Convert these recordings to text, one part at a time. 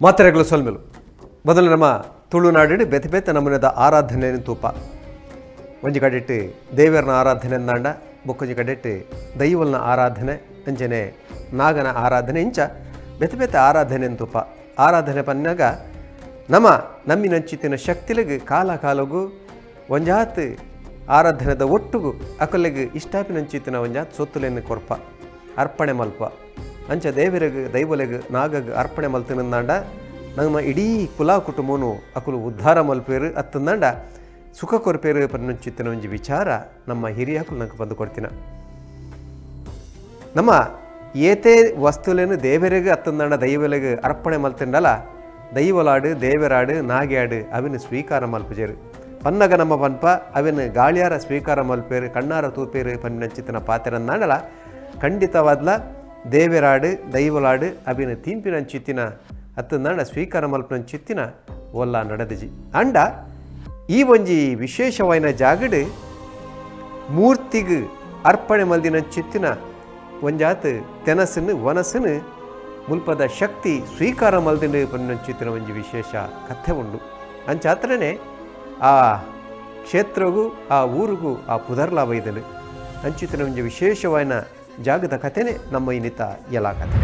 ಮಾತ್ರೆಗಳು ಸೊಲ್ಮೆಲು ಮೊದಲು ನಮ್ಮ ತುಳುನಾಡು ಬೆತೆ ಬೆತೆ ನಮೂನೆದ ಆರಾಧನೆ ತೂಪ ಒಂಜಿ ಕಡೆಟ್ಟು ದೇವರನ ಆರಾಧನೆ ಅಂದಾಂಡ ಬೊಕ್ಕೊಂಜಿ ಕಡೆಟ್ಟು ದೈವಲ್ನ ಆರಾಧನೆ ಅಂಚನೆ ನಾಗನ ಆರಾಧನೆ ಇಂಚ ಬೆತೆ ಬೆತೆ ಆರಾಧನೆ ತೂಪ ಆರಾಧನೆ ಪನ್ನಾಗ ನಮ್ಮಿನಂಚಿತ್ತಿನ ಶಕ್ತಿಲಿಗೆ ಕಾಲ ಕಾಲಗೂ ಒಂಜಾತ್ ಆರಾಧನೆದ ಒಟ್ಟುಗು ಅಕಲಿಗೆ ಇಷ್ಟಾಪಿನಂಚಿತ್ತಿನ ಒಂಜಾತ್ ಸೊತ್ತುಲೆನ್ನು ಕೊರ್ಪ ಅರ್ಪಣೆ ಮಲ್ಪ ಅಂಚ ದೇವರಿಗೆ ದೈವಲೆಗೆ ನಾಗಗೆ ಅರ್ಪಣೆ ಮಲ್ತಿನಂದಾಂಡ ನಮ್ಮ ಇಡೀ ಕುಲ ಕುಟುಂಬನು ಅಕುಲು ಉದ್ಧಾರ ಮಲ್ಪೇರು ಅತ್ತಂದಾಂಡ ಸುಖ ಕೊರ್ಪೇರು ಪನ್ನಂಚಿತ್ತಿನ ಒಂಜಿ ವಿಚಾರ ನಮ್ಮ ಹಿರಿಯಕುಲು ನಂಗೆ ಬಂದು ಕೊಡ್ತಿನ ನಮ್ಮ ಏತೇ ವಸ್ತುಲೇನು ದೇವರಿಗೆ ಅತ್ತಂದಾಂಡ ದೈವಲೆಗೆ ಅರ್ಪಣೆ ಮಲ್ತಿಂಡಲ್ಲ ದೈವಲಾಡು ದೇವರಾಡು ನಾಗ್ಯಾಡು ಅವಿನ ಸ್ವೀಕಾರ ಮಲ್ಪಜೇರು ಪನ್ನಗ ನಮ್ಮ ಪನ್ಪ ಅವಿನ ಗಾಳಿಯಾರ ಸ್ವೀಕಾರ ಮಲ್ಪೇರು ಕಣ್ಣಾರ ತೂಪೇರು ಪನ್ನಂಚಿತ್ತಿನ ಪಾತೆರಂದಾಂಡಲ ಖಂಡಿತವಾದ್ಲ ದೇವರಾಡು ದೈವಲಾಡು ಅವಿನ ತೀಂಪಿನಂಚಿತ್ತಿನ ಅತ್ತಂದಾಂಡ ಸ್ವೀಕಾರ ಮಲ್ಪನಂಚಿತ್ತಿನ ಒಲ್ಲ ನಡೆದಜಿ ಅಂಡ ಈ ಒಂಜಿ ವಿಶೇಷವಾಯಿನ ಜಾಗಡು ಮೂರ್ತಿಗೆ ಅರ್ಪಣೆ ಮಲ್ದಿನಂಚಿತ್ತಿನ ಒಂಜಾತ್ ತೆನಸನ್ನು ವನಸನ್ನು ಮುಲ್ಪದ ಶಕ್ತಿ ಸ್ವೀಕಾರ ಮಲ್ದಿನ ಪನ್ನಂಚಿತ್ತಿನ ಒಂಜಿ ವಿಶೇಷ ಕಥೆ ಉಂಡು ಅಂಚಾತ್ರನೇ ಆ ಕ್ಷೇತ್ರಗೂ ಆ ಊರಿಗೂ ಆ ಪುದರ್ಲ ವೈದಲು ಅಂಚಿತ್ತಿನ ಒಂಜಿ ವಿಶೇಷವಾಯಿನ ಜಾಗದ ಕಥೆನೇ ನಮ್ಮ ಇನ್ನಿತ ಎಲ್ಲ ಕಥೆ.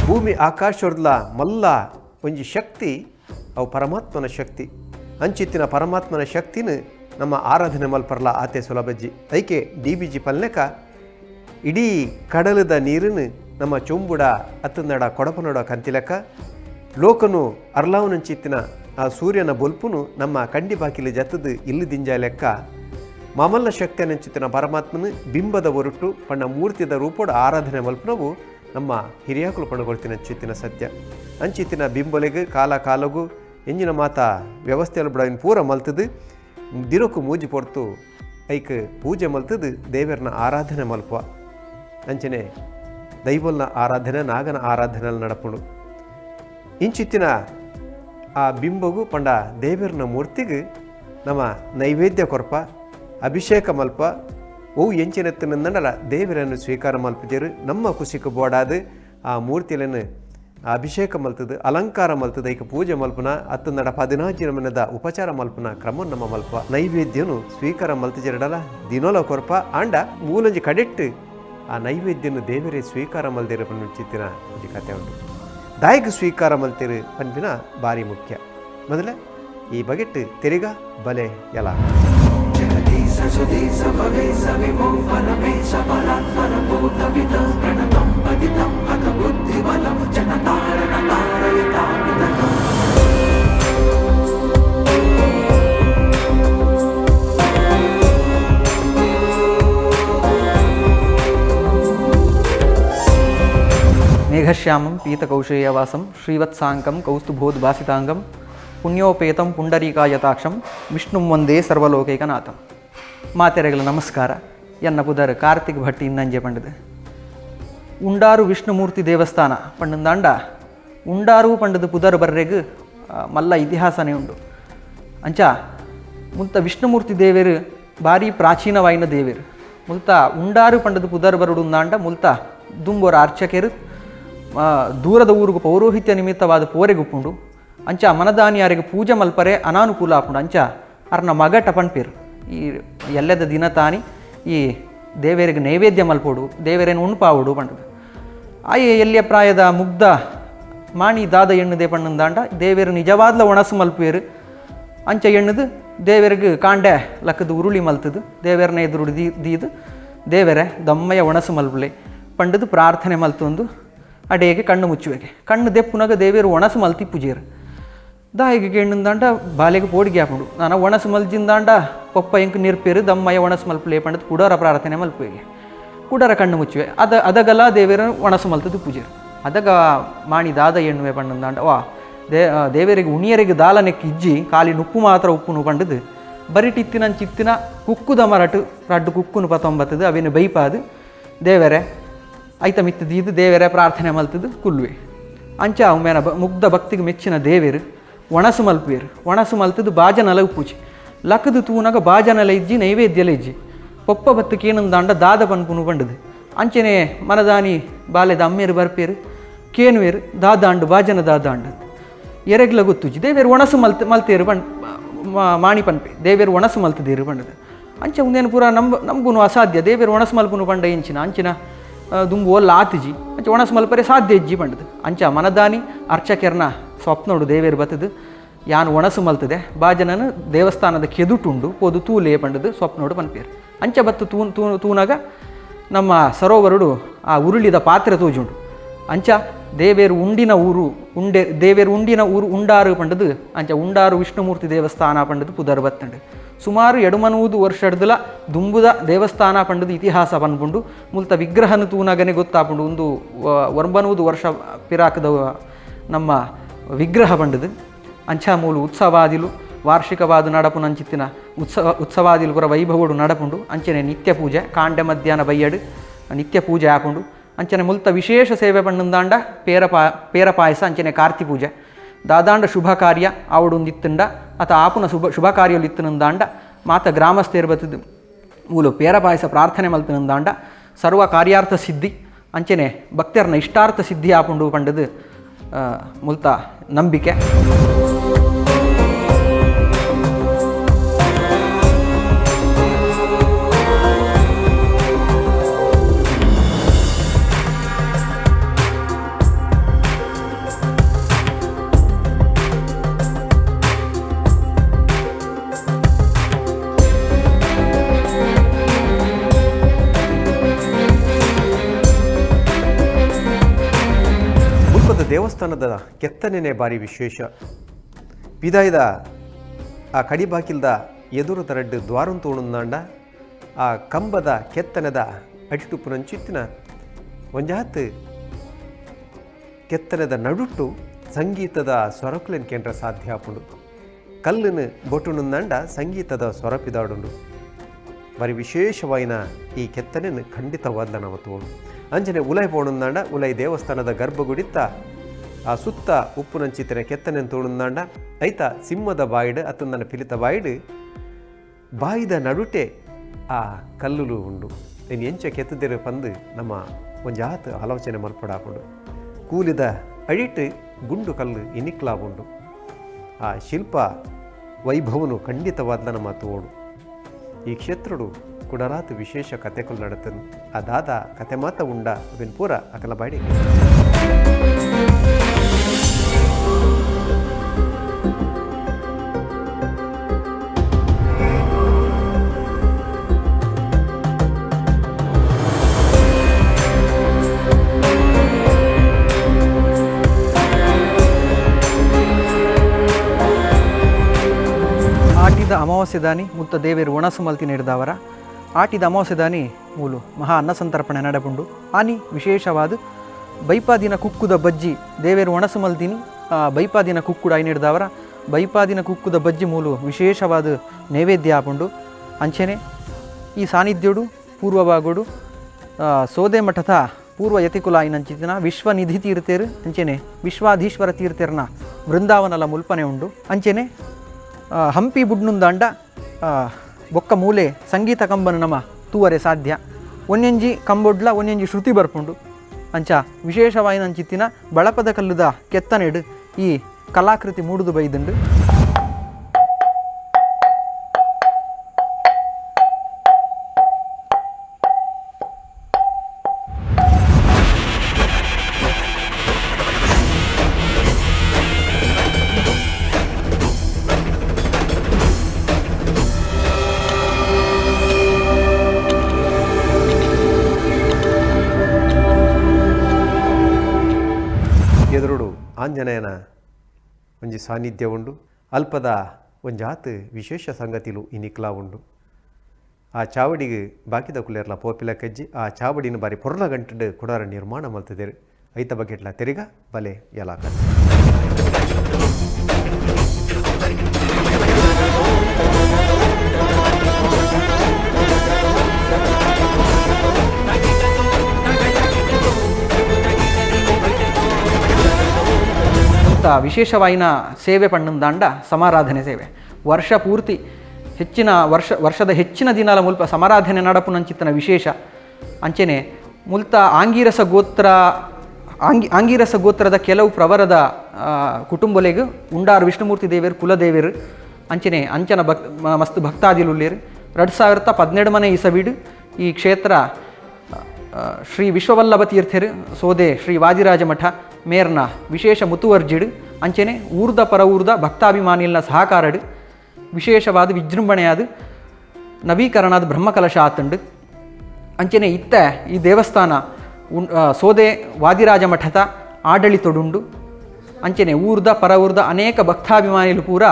ಭೂಮಿ ಆಕಾಶರ್ಲ ಮಲ್ಲ ಒಂಜಿ ಶಕ್ತಿ ಅವು ಪರಮಾತ್ಮನ ಶಕ್ತಿ ಅಂಚಿತ್ತಿನ ಪರಮಾತ್ಮನ ಶಕ್ತಿನ ನಮ್ಮ ಆರಾಧನೆ ಮಲ್ಪರ್ಲ ಆತೆ ಸುಲಭಜ್ಜಿ ಐಕೆ DBG ಪಲ್ನೆಕ ಇಡೀ ಕಡಲದ ನೀರನ್ನು ನಮ್ಮ ಚೊಂಬುಡ ಅತ್ತನಡ ಕೊಡಪನೋಡ ಕಂತಿಲೆಕ್ಕ ಲೋಕನು ಅರ್ಲಾವನಂಚಿತ್ತಿನ ಆ ಸೂರ್ಯನ ಬೊಲ್ಪುನು ನಮ್ಮ ಕಂಡಿ ಬಾಕಿಲು ಜತ್ತದು ಇಲ್ಲಿ ದಿಂಜ ಲೆಕ್ಕ ಮಾಮಲ್ಲ ಶಕ್ತಿಯನಂಚಿತ್ತಿನ ಪರಮಾತ್ಮನ ಬಿಂಬದ ಹೊರಟು ಪಣ್ಣ ಮೂರ್ತಿದ ರೂಪೋಡ ಆರಾಧನೆ ಮಲ್ಪನವು ನಮ್ಮ ಹಿರಿಯಾಕುಲು ಪಣಗೊಳ್ತಿನ ಚಿತ್ತಿನ ಸತ್ಯ ಅಂಚಿತ್ತಿನ ಬಿಂಬಲೆಗೆ ಕಾಲ ಕಾಲಗೂ ಎಂಜಿನ ಮಾತ ವ್ಯವಸ್ಥೆಯಲ್ಲಿ ಬಿಡ ಪೂರ ಮಲ್ತದು ದಿನಕ್ಕೂ ಮೂಜಿ ಪೊರ್ತು ಐಕ್ ಪೂಜೆ ಮಲ್ತದು ದೇವರನ ಆರಾಧನೆ ಮಲ್ಪ ಅಂಚನೆ ದೈವಲ್ನ ಆರಾಧನೆ ನಾಗನ ಆರಾಧನೆ ನಡಪುಂಡು ಇಂಚಿತ್ತಿನ ಆ ಬಿಂಬಗೂ ಪಂಡ ದೇವರನ ಮೂರ್ತಿಗೆ ನಮ್ಮ ನೈವೇದ್ಯ ಕೊರಪ ಅಭಿಷೇಕ ಮಲ್ಪ ಓವು ಎಂಚಿನೆತ್ತನಂದಲ್ಲ ದೇವರನ್ನು ಸ್ವೀಕಾರ ಮಲ್ಪಜೇರು ನಮ್ಮ ಕುಸಿಕ ಬೋಡಾದು ಆ ಮೂರ್ತಿಯನ್ನು ಅಭಿಷೇಕ ಮಲ್ತದು ಅಲಂಕಾರ ಮಲ್ತದ ಐಕ ಪೂಜೆ ಮಲ್ಪನ ಅತ್ತಂದಡ 14 ನಮನದ ಉಪಚಾರ ಮಲ್ಪನ ಕ್ರಮ ನಮ್ಮ ಮಲ್ಪ ನೈವೇದ್ಯನು ಸ್ವೀಕಾರ ಮಲ್ತಜೆರಡಲ್ಲ ದಿನೋಲ ಕೊರಪ ಆಂಡ ಮೂಲಂಜಿ ಕಡೆಟ್ಟು ಆ ನೈವೇದ್ಯನು ದೇವರೇ ಸ್ವೀಕಾರ ಮಲ್ದಿರ ಪನ್ನುಚಿತ್ತಿನ ಒಂದು ಕಥೆ ಉಂಟು ದಾಯಿಗೆ ಸ್ವೀಕಾರ ಮಲ್ತಿರು ಪನ್ಪಿನ ಭಾರಿ ಮುಖ್ಯ ಮೊದಲೇ ಈ ಬಗೆಟ್ಟು ತೆರಿಗ ಬಲೆ ಎಲ ಮೇಘಶ್ಯಾಮಂ ಪೀತಕೌಶೇಯವಾಸಂ ಶ್ರೀವತ್ಸಾಂಕಂ ಕೌಸ್ತುಭೋದ್ಭಾಸಿತಾಂಗಂ ಪುಣ್ಯೋಪೇತಂ ಪುಂಡರೀಕಾಯತಾಕ್ಷಂ ವಿಷ್ಣುಂ ವಂದೇ ಸರ್ವಲೋಕೈಕನಾಥಂ. ಮಾತೆರೆಗಳ ನಮಸ್ಕಾರ. ಎನ್ನ ಪುದರ್ ಕಾರ್ತಿಕ್ ಭಟ್ಟಿ ಇನ್ನಂಜೆ ಪಂಡದು ಉಂಡಾರು ವಿಷ್ಣುಮೂರ್ತಿ ದೇವಸ್ಥಾನ ಪಂಡಂದಾಂಡ ಉಂಡಾರು ಪಂಡದು ಪುದರ್ ಬರ್ರೆಗ್ ಮಲ್ಲ ಇತಿಹಾಸನೇ ಉಂಡು. ಅಂಚ ಮುಲ್ತ ವಿಷ್ಣುಮೂರ್ತಿ ದೇವೇರು ಭಾರಿ ಪ್ರಾಚೀನವಾಯಿನ ದೇವೇರು ಮುಲ್ತ ಉಂಡಾರು ಪಂಡದು ಪುದರ್ ಬರುಡುಂದಾಂಡ ಮುಲ್ತ ದುಂಬೋರ ಅರ್ಚಕೆರು ದೂರದ ಊರಿಗೂ ಪೌರೋಹಿತ್ಯ ನಿಮಿತ್ತವಾದ ಪೋರೆಗುಪ್ಪುಂಡು. ಅಂಚ ಮನದಾನಿಯಾರಿಗೆ ಪೂಜೆ ಮಲ್ಪರೆ ಅನಾನುಕೂಲ ಆಪುಂಡು. ಅಂಚ ಅರ್ನ ಮಗ ಟಪನ್ಪೇರು ಈ ಎಲ್ಲದ ದಿನ ತಾನಿ ಈ ದೇವರಿಗೆ ನೈವೇದ್ಯ ಮಲ್ಪೋಡು ದೇವರೇನು ಉಣ್ಪಾವುಡು ಪಂಡದು ಆಯೆ ಎಲ್ಲಿಯ ಪ್ರಾಯದ ಮುಗ್ಧ ಮಾಣಿ ದಾದ ಎಣ್ಣದೆ ಪಣ್ಣಂದಾಂಡ ದೇವರು ನಿಜವಾದ್ಲ ಒಣಸು ಮಲ್ಪೇರು. ಅಂಚ ಎಣ್ಣದು ದೇವರಿಗೆ ಕಾಂಡೆ ಲಕ್ಕದ ಉರುಳಿ ಮಲ್ತದು ದೇವರನ್ನ ಎದುರು ದೀದು ದೇವರೇ ದಮ್ಮಯ್ಯ ಒಣಸು ಮಲ್ಪಲೆ ಪಂಡದು ಪ್ರಾರ್ಥನೆ ಮಲ್ತೊಂದು ಅಡೆಗೆ ಕಣ್ಣು ಮುಚ್ಚುವೆಗೆ ಕಣ್ಣು ದೆಪ್ಪುನಾಗ ದೇವರು ಒಣಸು ಮಲ್ತಿ ಪೂಜೆರು ದಾಯಿಗೆ ಎಣ್ಣಂದಾಂಡ ಬಾಲೆಗೆ ಪೋಡಿಗೆ ಹಾಕೊಂಡು ನಾನು ಒಣಸು ಮಲ್ಜಿಂದಾಂಡ ಪಪ್ಪ ಎಂಕ್ ನಿರ್ಪೇರು ದಮ್ಮಯ್ಯ ಒಣಸು ಮಲ್ಪಲೆ ಪಂಡದು ಕುಡರ ಪ್ರಾರ್ಥನೆ ಮಲ್ಪುವೆಗೆ ಕುಡರ ಕಣ್ಣು ಮುಚ್ಚುವೆ ಅದಗಲ ದೇವರ ಒಣಸು ಮಲ್ತದ್ದು ಪೂಜೆರು ಅದಗ ಮಾಣಿ ದಾದ ಎಣ್ಣುವೆ ಪಂಡಂದಾಂಡ ವಾ ದೇವರಿಗೆ ಉಣಿಯರಿಗೆ ದಾಲನೆಕ್ಕೆ ಇಜ್ಜಿ ಖಾಲಿ ನುಪ್ಪು ಮಾತ್ರ ಉಪ್ಪುನು ಪಂಡದು ಬರಿಟಿತ್ತಿನ ಚಿತ್ತಿನ ಕುಕ್ಕುದ ಮರಟು ರಡ್ಡು ಕುಕ್ಕುನು ಪತೊಂಬತ್ತದು ಅವೇನು ಬೈಪಾದು ದೇವರೇ ಐತ ಮಿತ್ತದೀದು ದೇವರೇ ಪ್ರಾರ್ಥನೆ ಮಲ್ತದ್ದು ಕುಲ್ವೆ ಅಂಚ ಒಮ್ಮೆನ ಮುಗ್ಧ ಭಕ್ತಿಗೆ ಮೆಚ್ಚಿನ ದೇವರು ಒಣಸು ಮಲ್ಪೇರು ಒಣಸು ಮಲ್ತದ್ದು ಬಾಜನಲ ಪೂಜೆ ಲಕ್ಕದು ತೂನಾಗ ಬಾಜನಲ ಇಜ್ಜಿ ನೈವೇದ್ಯಲ ಇಜ್ಜಿ ಪೊಪ್ಪ ಬತ್ತಕ್ಕೆ ಏನಂದಾಂಡ ದಾದ ಪನ್ಪುನು ಬಂಡದು ಅಂಚನೆ ಮನದಾನಿ ಬಾಲ್ಯದ ಅಮ್ಮೇರು ಬರ್ಪೇರು ಕೇನುವೇರು ದಾದಾಂಡು ಬಾಜನ ದಾದಾಂಡು ಎರೆಗ್ಲ ಗೊತ್ತುಜಿ ದೇವೇರು ಒಣಸು ಮಲ್ತೇರು ಬಂಡ್ ಮಾಣಿ ಪನ್ಪೆ ದೇವೇರು ಒಣಸು ಮಲ್ತದೇರು ಬಂಡದು ಅಂಚೆ ಮುಂದೇನು ಪೂರ ನಮಗೂ ಅಸಾಧ್ಯ ದೇವೇರು ಒಣಸು ಮಲ್ಪುನು ಬಂಡ ಇಂಚಿನ ಅಂಚಿನ ದುಂಬು ಒಲ್ಲ ಆತಿಜಿ ಅಂಚೆ ಒಣಸು ಮಲ್ಪರೆ ಸಾಧ್ಯ ಇಜ್ಜಿ ಬಂಡದು ಅಂಚ ಮನದಾನಿ ಅರ್ಚಕೆರ್ನ ಸ್ವಪ್ನೋಡು ದೇವೇರು ಬತ್ತದು ಯಾನು ಒಣಸು ಮಲ್ತದೆ ಬಾಜನನು ದೇವಸ್ಥಾನದ ಕೆದುಟುಂಡು ಪೋದು ತೂಲೇ ಬಂಡದು ಸ್ವಪ್ನೋಡು ಪನ್ಪೇರು ಅಂಚೆ ಬತ್ತು ತೂನಾಗ ನಮ್ಮ ಸರೋವರುಡು ಆ ಉರುಳಿದ ಪಾತ್ರೆ ತೋಜುಂಡು ಅಂಚ ದೇವೇರು ಉಂಡಿನ ಊರು ದೇವೇರು ಉಂಡಿನ ಊರು ಉಂಡಾರು ಪಂಡದು ಅಂಚ ಉಂಡಾರು ವಿಷ್ಣುಮೂರ್ತಿ ದೇವಸ್ಥಾನ ಪಂಡದು ಪುದರ್ ಬತ್ತಂಡು ಸುಮಾರು 2 ವರ್ಷಡ್ದಲ ದುಂಬುದ ದೇವಸ್ಥಾನ ಪಂಡದು ಇತಿಹಾಸ ಪನ್ಪುಂಡು ಮುಲ್ತ ವಿಗ್ರಹನ ತೂನಾಗನೆ ಗೊತ್ತಾಪುಂಡು ಒಂದು 9 ವರ್ಷ ಪಿರಾಕದ ನಮ್ಮ ವಿಗ್ರಹ ಪಂಡದು ಅಂಚ ಮೂಲು ಉತ್ಸವಾದಿಲು ವಾರ್ಷಿಕವಾದ ನಡಪುನ ಅಂಚಿತ್ತಿನ ಉತ್ಸವಾದಿಲು ಪುರ ವೈಭವಡು ನಡಪುಂಡು ಅಂಚನೆ ನಿತ್ಯ ಪೂಜೆ ಕಾಂಡೆ ಮಧ್ಯಾಹ್ನ ಬಯ್ಯಡು ನಿತ್ಯ ಪೂಜೆ ಆಪುಂಡು ಅಂಚನೆ ಮುಲ್ತ ವಿಶೇಷ ಸೇವೆ ಪಣ್ಣಂದಾಂಡ ಪೇರ ಪಾಯಸ ಅಂಚನೆ ಕಾರ್ತಿ ಪೂಜೆ ದಾದಾಂಡ ಶುಭ ಕಾರ್ಯ ಆವಡೊಂದಿತ್ತಂಡ ಅತ ಆಪುನ ಶುಭ ಕಾರ್ಯಲು ಇತ್ತನಂದಾಂಡ ಮಾತ ಗ್ರಾಮಸ್ಥೇರು ಬತ್ತದು ಮೂಲು ಪೇರ ಪಾಯಸ ಪ್ರಾರ್ಥನೆ ಮಲ್ತನಂದಾಂಡ ಸರ್ವ ಕಾರ್ಯಾರ್ಥ ಸಿದ್ಧಿ ಅಂಚನೆ ಭಕ್ತರ್ನ ಇಷ್ಟಾರ್ಥ ಸಿದ್ಧಿ ಆಪುಂಡು ಪಂಡದು ಮುಲ್ತ ನಂಬಿಕೆ. ದೇವಸ್ಥಾನದ ಕೆತ್ತನೆನೇ ಭಾರಿ ವಿಶೇಷ. ಪಿದಾಯ್ದ ಆ ಕಡಿಬಾಕಿಲ್ದ ಎದುರು ತರಡ್ಡು ದ್ವಾರಂ ತೋಣುಂದಾಂಡ ಆ ಕಂಬದ ಕೆತ್ತನೆದ ಅಡಿಟುಪ್ಪುನಂಚಿತ್ತಿನ ಒಂಜಾತ್ ಕೆತ್ತನೆದ ನಡುಟ್ಟು ಸಂಗೀತದ ಸ್ವರಕುಲೆನ್ ಕೇಂದ್ರ ಸಾಧ್ಯ ಆಪುಂಡು. ಕಲ್ಲುನು ಬೊಟ್ಟುನುಂದಾಂಡ ಸಂಗೀತದ ಸ್ವರಪಿದಾಡುಂಡು. ಭಾರಿ ವಿಶೇಷವಾಯಿನ ಈ ಕೆತ್ತನೆಯನ್ನು ಖಂಡಿತವಾದ ನಾವು ತೋಡು ಅಂಜನೆ ಉಲೈ ಪೋಣುಂದಾಂಡ ಉಲೈ ದೇವಸ್ಥಾನದ ಗರ್ಭಗುಡಿತ್ತ ಆ ಸುತ್ತ ಉಪ್ಪುನಂಚಿತ್ತಿನ ಕೆತ್ತನೆಯನ್ನು ತೋಣುಂದಾಂಡ ಐತ ಸಿಂಹದ ಬಾಯಿಡು ಅತ್ತೊಂದನ ಪಿಲಿತ ಬಾಯಿಡು ಬಾಯಿದ ನಡುಟೆ ಆ ಕಲ್ಲುಲು ಉಂಡು. ಇನ್ನು ಎಂಚ ಕೆತ್ತದಿರು ಪಂದು ನಮ್ಮ ಒಂಜಾತ್ ಆಲೋಚನೆ ಮಲ್ಪಡಾಪುಂಡು. ಕೂಲಿದ ಅಡಿಟ್ಟು ಗುಂಡು ಕಲ್ಲು ಇನಿಕ್ಲಾವುಂಡು. ಆ ಶಿಲ್ಪ ವೈಭವನು ಖಂಡಿತವಾದ ನಮ್ಮ ತೋಡು. ಈ ಕ್ಷೇತ್ರಡು ಕುಡರಾತ್ ವಿಶೇಷ ಕಥೆಗಳು ನಡತನು. ಆ ದಾದ ಕತೆ ಮಾತ ಉಂಡ ಅದನ್ನು ಪೂರ ಅಕಲ ಬಾಡಿ ಆಟಿದ ಅಮಾವಾಸ್ಯದಾನಿ ಮುತ್ತ ದೇವೇರು ಒಣಸು ಮಲ್ತಿ ನಡೆದವರ ಆಟಿದ ಅಮಾವಾಸ್ಯದಾನಿ ಮೂಲು ಮಹಾ ಅನ್ನ ಸಂತರ್ಪಣೆ ನಡಪುಂಡು. ಆನಿ ವಿಶೇಷವಾದ ಬೈಪಾದಿನ ಕುಕ್ಕುದ ಬಜ್ಜಿ ದೇವೇರು ಒಣಸು ಮಲ್ತಿನಿ ಬೈಪಾದಿನ ಕುಕ್ಕುಡ ಐ ನಡೆದವರ ಬೈಪಾದಿನ ಕುಕ್ಕುದ ಬಜ್ಜಿ ಮೂಲು ವಿಶೇಷವಾದ ನೈವೇದ್ಯ ಆಪುಂಡು. ಅಂಚನೆ ಈ ಸಾನ್ನಿಧ್ಯಡು ಪೂರ್ವಭಾಗೋಡು ಸೋದೆ ಮಠದ ಪೂರ್ವ ಯತಿಕುಲ ಐನಂಚಿನ ವಿಶ್ವನಿಧಿ ತೀರ್ಥೇರು ಅಂಚನೆ ವಿಶ್ವಾಧೀಶ್ವರ ತೀರ್ಥೇರ್ನ ವೃಂದಾವನಲ ಮುಲ್ಪನೆ ಉಂಡು. ಅಂಚನೆ ಹಂಪಿ ಬುಡ್ನುಂದಾಂಡ ಬೊಕ್ಕ ಮೂಲೆ ಸಂಗೀತ ಕಂಬನ ನಮ ತೂವರೆ ಸಾಧ್ಯ. ಒಂದೊಂಜಿ ಕಂಬೊಡ್ಲ ಒಂದೊಂಜಿ ಶ್ರುತಿ ಬರ್ಪುಂಡು. ಅಂಚ ವಿಶೇಷವಾಯಿನಂಚಿತ್ತಿನ ಬಳಪದ ಕಲ್ಲುದ ಕೆತ್ತನೆಡು ಈ ಕಲಾಕೃತಿ ಮೂಡುದು ಬೈದುಂಡು. ಎದುರುಡು ಆಂಜನೇಯನ ಒಂಜಿ ಸಾನ್ನಿಧ್ಯ ಉಂಡು. ಅಲ್ಪದ ಒಂಜಾತ್ ವಿಶೇಷ ಸಂಗತಿಲು ಇನಿಕ್ಲಾ ಉಂಡು. ಆ ಚಾವಡಿಗೆ ಬಾಕಿದ ಕುಲೇರ್ಲ ಪೋಪಿಲ ಕಜ್ಜಿ ಆ ಚಾವಡಿನ ಬಾರಿ ಪೊರ್ಲ ಗಂಟು ಕುಡಾರ ನಿರ್ಮಾಣ ಮಲ್ತಿದ್ದೇರು. ಐತ ಬಗೆಟ್ಲ ತೆರಿಗ ಬಲೆ ಯಲಾಕ ವಿಶೇಷವಾಯಿನ ಸೇವೆ ಪಣ್ಣಂದಾಂಡ ಸಮಾರಾಧನೆ ಸೇವೆ ವರ್ಷ ಪೂರ್ತಿ ವರ್ಷದ ಹೆಚ್ಚಿನ ದಿನಾಲ ಮುಲ್ಪ ಸಮಾರಾಧನೆ ನಡಪುನಂಚಿತ್ತನ ವಿಶೇಷ ಅಂಚೆನೆ ಮುಲ್ತ ಆಂಗೀರಸ ಗೋತ್ರದ ಕೆಲವು ಪ್ರವರದ ಕುಟುಂಬಲೆಗ್ ಉಂಡಾರು ವಿಷ್ಣುಮೂರ್ತಿ ದೇವೇರು ಕುಲದೇವೇರು ಅಂಚನೆ ಮಸ್ತ್ ಭಕ್ತಾದಿಲುಲ್ಲೇರು 2017 ಇಸವಿಡು ಈ ಕ್ಷೇತ್ರ ಶ್ರೀ ವಿಶ್ವವಲ್ಲಭ ತೀರ್ಥರು ಸೋದೆ ಶ್ರೀ ವಾದಿರಾಜ ಮಠ ಮೇರ್ನ ವಿಶೇಷ ಮುತುವರ್ಜಿಡು ಅಂಚನೆ ಊರ್ದ ಪರ ಊರ್ದ ಭಕ್ತಾಭಿಮಾನಿಲ್ನ ಸಹಕಾರಡು ವಿಶೇಷವಾದ ವಿಜೃಂಭಣೆಯಾದ ನವೀಕರಣದ ಬ್ರಹ್ಮಕಲಶ ಆತಂಡು ಅಂಚನೆ ಈ ದೇವಸ್ಥಾನ ಸೋದೆ ವಾದಿರಾಜ ಮಠದ ಆಡಳಿತೊಡುಂಡು ಅಂಚನೆ ಊರ್ದ ಪರ ಊರ್ದ ಅನೇಕ ಭಕ್ತಾಭಿಮಾನಿಗಳು ಪೂರ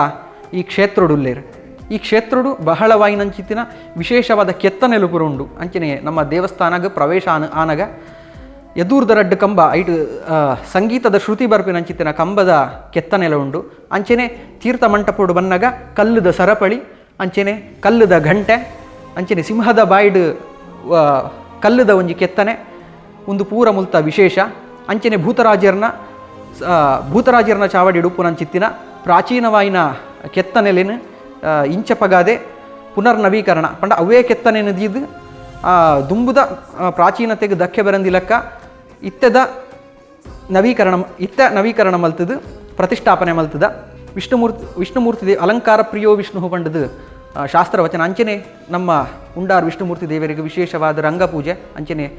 ಈ ಕ್ಷೇತ್ರಡುಲ್ಲೇರು ಈ ಕ್ಷೇತ್ರಡು ಬಹಳವಾಯಿನಂಚಿತ್ತಿನ ವಿಶೇಷವಾದ ಕೆತ್ತನೆಲು ಪೂರ ಉಂಡು ಅಂಚನೆ ನಮ್ಮ ದೇವಸ್ಥಾನಗ ಪ್ರವೇಶ ಆನಗ ಎದೂರ್ದ ರಡ್ಡು ಕಂಬ ಐಟು ಸಂಗೀತದ ಶ್ರುತಿ ಬರ್ಪಿನಂಚಿತ್ತಿನ ಕಂಬದ ಕೆತ್ತನೆಲ ಉಂಡು ಅಂಚನೆ ತೀರ್ಥ ಮಂಟಪೋಡು ಬನ್ನಗ ಕಲ್ಲುದ ಸರಪಳಿ ಅಂಚನೆ ಕಲ್ಲುದ ಘಂಟೆ ಅಂಚನೆ ಸಿಂಹದ ಬಾಯ್ಡು ಕಲ್ಲುದ ಒಂಜಿ ಕೆತ್ತನೆ ಒಂದು ಪೂರ ಮುಲ್ತ ವಿಶೇಷ ಅಂಚನೆ ಭೂತರಾಜರ್ನ ಚಾವಡಿ ಉಪ್ಪುನಂಚಿತ್ತಿನ ಪ್ರಾಚೀನವಾಯಿನ ಕೆತ್ತನೆಲೇನು ಇಂಚಪಗಾದೆ ಪುನರ್ನವೀಕರಣ ಪಂಡ ಅವೇ ಕೆತ್ತನೆ ನದಿದು ದುಂಬುದ ಪ್ರಾಚೀನತೆಗೆ ಧಕ್ಕೆ ಬರಂದಿಲಕ್ಕ ನವೀಕರಣ ಮಲ್ತದು ಪ್ರತಿಷ್ಠಾಪನೆ ಮಲ್ತದ ವಿಷ್ಣುಮೂರ್ತಿ ಅಲಂಕಾರ ಪ್ರಿಯೋ ವಿಷ್ಣು ಪಂಡದು ಶಾಸ್ತ್ರವಚನ ಅಂಚನೆ ನಮ್ಮ ಉಂಡಾರು ವಿಷ್ಣುಮೂರ್ತಿ ದೇವರಿಗೆ ವಿಶೇಷವಾದ ರಂಗಪೂಜೆ ಅಂಚನೆ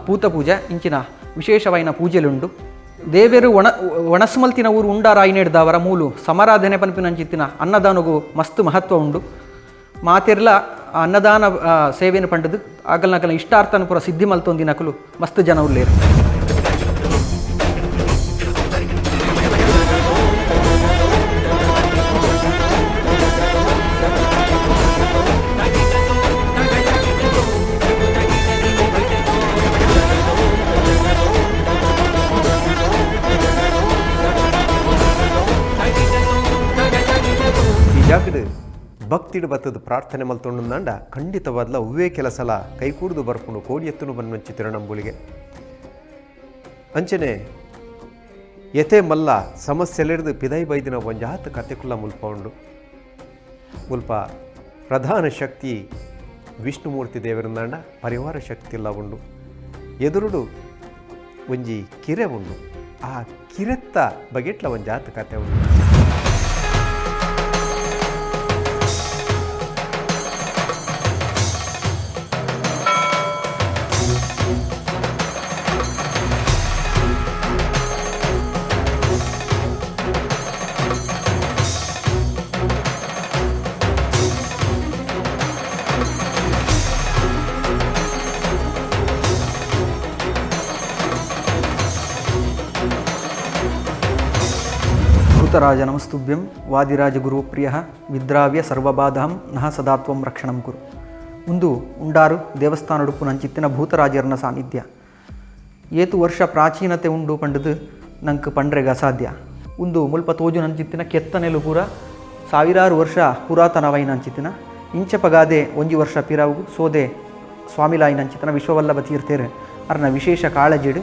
ಪೂತಪೂಜೆ ಇಂಚಿನ ವಿಶೇಷವಾಯಿನ ಪೂಜೆಲುಂಡು ದೇವರು ಒಣಸ್ಮಲ್ತಿನ ಊರು ಉಂಡಾರ ಆಯ್ನೆಡ್ದವರ ಮೂಲು ಸಮಾರಾಧನೆ ಪನ್ಪಿನಂಚಿತ್ತಿನ ಅನ್ನದಾನಗೂ ಮಸ್ತ್ ಮಹತ್ವ ಉಂಡು ಮಾತೆರ್ಲ ಅನ್ನದಾನ ಸೇವೆಯನ್ನು ಪಂಡದು ಆಗಲ್ನಕಲ ಇಷ್ಟಾರ್ಥನ ಪುರ ಸಿದ್ಧಿ ಮಲ್ತೊಂದಿನಕಲು ಮಸ್ತ್ ಜನ ಉಲ್ಲೇರು ಜಾಗಡ್ ಭಕ್ತಿಡು ಬತ್ತದ ಪ್ರಾರ್ಥನೆ ಮಲ್ತೊಂಡುಂದಾಂಡ ಖಂಡಿತವಾದ್ಲ ಉವ್ವೇ ಕೆಲಸಲ ಕೈಕೂಡ್ದು ಬರ್ಪುಂಡು ಕೋಡಿ ಎತ್ತುನು ಬನ್ನೊಂಚಿ ತಿರುನಂಬುಳಿಗೆ ಅಂಚನೆ ಎತೆ ಮಲ್ಲ ಸಮಸ್ಯೆಲೆಡ್ದು ಪಿದೈ ಬೈದಿನ ಒಂಜಾತ್ ಕತೆಕುಲ್ಲ ಮುಲ್ಪ ಉಂಡು ಮುಲ್ಪ ಪ್ರಧಾನ ಶಕ್ತಿ ವಿಷ್ಣುಮೂರ್ತಿ ದೇವರಿಂದಾಂಡ ಪರಿವಾರ ಶಕ್ತಿ ಎಲ್ಲ ಉಂಡು ಎದುರುಡು ಒಂಜಿ ಕಿರೆ ಉಂಡು ಆ ಕಿರೆತ್ತ ಬಗೆಟ್ಲ ಒಂಜಾತ್ ಕತೆ ಉಂಡು ಭೂತರಾಜ ನಮಸ್ತುಭ್ಯಂ ವಾದಿರಾಜ ಗುರುಪ್ರಿಯ ವಿದ್ರಾವ್ಯ ಸರ್ವಬಾಧಂ ನಹ ಸದಾತ್ವಂ ರಕ್ಷಣಂ ಕುರು ಒಂದು ಉಂಡಾರು ದೇವಸ್ಥಾನ ಉಡುಪುನಂಚಿತ್ತಿನ ಭೂತರಾಜರ್ನ ಸಾನ್ನಿಧ್ಯ ಏತು ವರ್ಷ ಪ್ರಾಚೀನತೆ ಉಂಡು ಪಂಡದು ನಂಗೆ ಪಂಡ್ರೆಗೆ ಅಸಾಧ್ಯ ಒಂದು ಮುಲ್ಪ ತೋಜುನಂಚಿತ್ತಿನ ಕೆತ್ತನೆಲು ಪೂರ ಸಾವಿರಾರು ವರ್ಷ ಪುರಾತನವಾಯಿನಂಚಿತ್ತಿನ ಇಂಚಪಗಾದೆ ಒಂಜಿ ವರ್ಷ ಪಿರಾವು ಸೋದೆ ಸ್ವಾಮಿಲಾಯಿನಂಚಿತ್ತಿನ ವಿಶ್ವವಲ್ಲಭ ತೀರ್ಥೇರು ಅರ್ನ ವಿಶೇಷ ಕಾಳಜಿಡು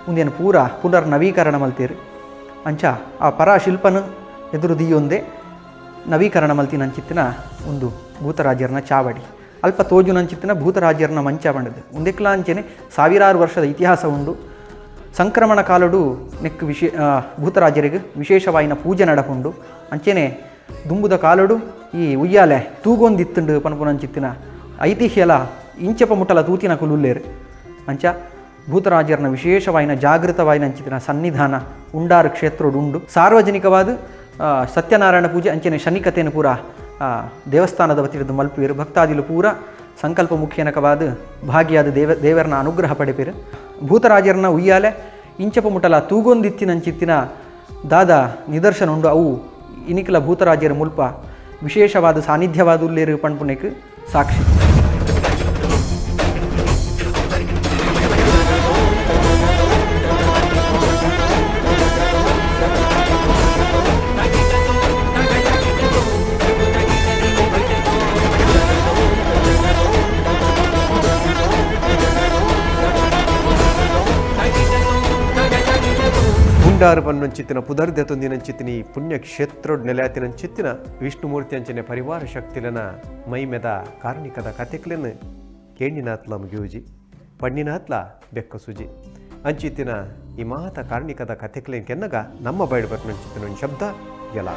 ಮುಂದೇನು ಪೂರ ಪುನರ್ನವೀಕರಣ ಮಲ್ತೇರು ಅಂಚ ಆ ಪರ ಶಿಲ್ಪನ ಎದುರು ದಿಯೊಂದೇ ನವೀಕರಣ ಮಲ್ತಿನಂಚಿತ್ತಿನ ಒಂದು ಭೂತರಾಜರ್ನ ಚಾವಡಿ ಅಲ್ಪ ತೋಜುನಂಚಿತ್ತಿನ ಭೂತರಾಜರ್ನ ಮಂಚ ಬಂಡದು ಒಂದೆಕ್ಲ ಅಂಚೆನೆ ಸಾವಿರಾರು ವರ್ಷದ ಇತಿಹಾಸ ಉಂಡು ಸಂಕ್ರಮಣ ಕಾಲಡು ನೆಕ್ ಭೂತರಾಜರಿಗೆ ವಿಶೇಷವಾಯಿನ ಪೂಜೆ ನಡಪುಂಡು ಅಂಚೆನೆ ದುಂಬುದ ಕಾಲಡು ಈ ಉಯ್ಯಾಲೆ ತೂಗೊಂದಿತ್ತುಂಡು ಪನ್ಪುನಂಚಿತ್ತಿನ ಐತಿಹ್ಯಲ ಇಂಚಪ ಮುಟ್ಟಲ ತೂತಿನ ಕುಲುಲ್ಲೇರು ಅಂಚ ಭೂತರಾಜರ್ನ ವಿಶೇಷವಾಯಿನ ಜಾಗೃತವಾಯಿನಂಚಿತ್ತಿನ ಸನ್ನಿಧಾನ ಉಂಡಾರು ಕ್ಷೇತ್ರಡುಂಡು ಸಾರ್ವಜನಿಕವಾದ ಸತ್ಯನಾರಾಯಣ ಪೂಜೆ ಅಂಚನೆ ಶನಿಕತೆಯನ್ನು ಪೂರ ದೇವಸ್ಥಾನದ ವತಿರದು ಮಲ್ಪುವೆರು ಭಕ್ತಾದಿಲು ಪೂರ ಸಂಕಲ್ಪ ಮುಖ್ಯನಕವಾದ ಭಾಗಿಯಾದ ದೇವರನ ಅನುಗ್ರಹ ಪಡೆಪೇರು ಭೂತರಾಜರ್ನ ಉಯ್ಯಾಲೆ ಇಂಚಪ ಮುಟ್ಟಲ ತೂಗೊಂದಿತ್ತಿನಂಚಿತ್ತಿನ ದಾದ ನಿದರ್ಶನ ಉಂಡು ಅವು ಇನಿಕಲ ಭೂತರಾಜರ ಮುಲ್ಪ ವಿಶೇಷವಾದ ಸಾನ್ನಿಧ್ಯವಾದ ಉಲ್ಲೇರು ಪಣ್ಪುನೆಕ್ ಸಾಕ್ಷಿ ಪುಂಡಾರು ಪನ್ನಂಚಿತ್ತಿನ ಪುದರ್ದೆ ತೊಂದಿನಂಚಿತ್ತಿನ ಈ ಪುಣ್ಯಕ್ಷೇತ್ರೋಡ್ ನೆಲೆಯಾತಿನಂಚಿತ್ತಿನ ವಿಷ್ಣುಮೂರ್ತಿ ಅಂಚನೆ ಪರಿವಾರ ಶಕ್ತಿಲನ ಮೈಮೆದ ಕಾರ್ಣಿಕದ ಕಥೆಕ್ಲೆನ್ ಕೇಣಿನಾತ್ಲ ಮುಗಿಯೂಜಿ ಪಣ್ಣಿನಾತ್ಲ ಬೆಕ್ಕ ಸುಜಿ ಅಂಚಿತ್ತಿನ ಈ ಮಾತ ಕಾರ್ಣಿಕದ ಕಥೆಕ್ಲೆನ್ ಕೆನ್ನಗ ನಮ್ಮ ಬಯಡು ಬರ್ನಂಚಿತ್ತಿನ ಒಂದು ಶಬ್ದ ಎಲ್ಲ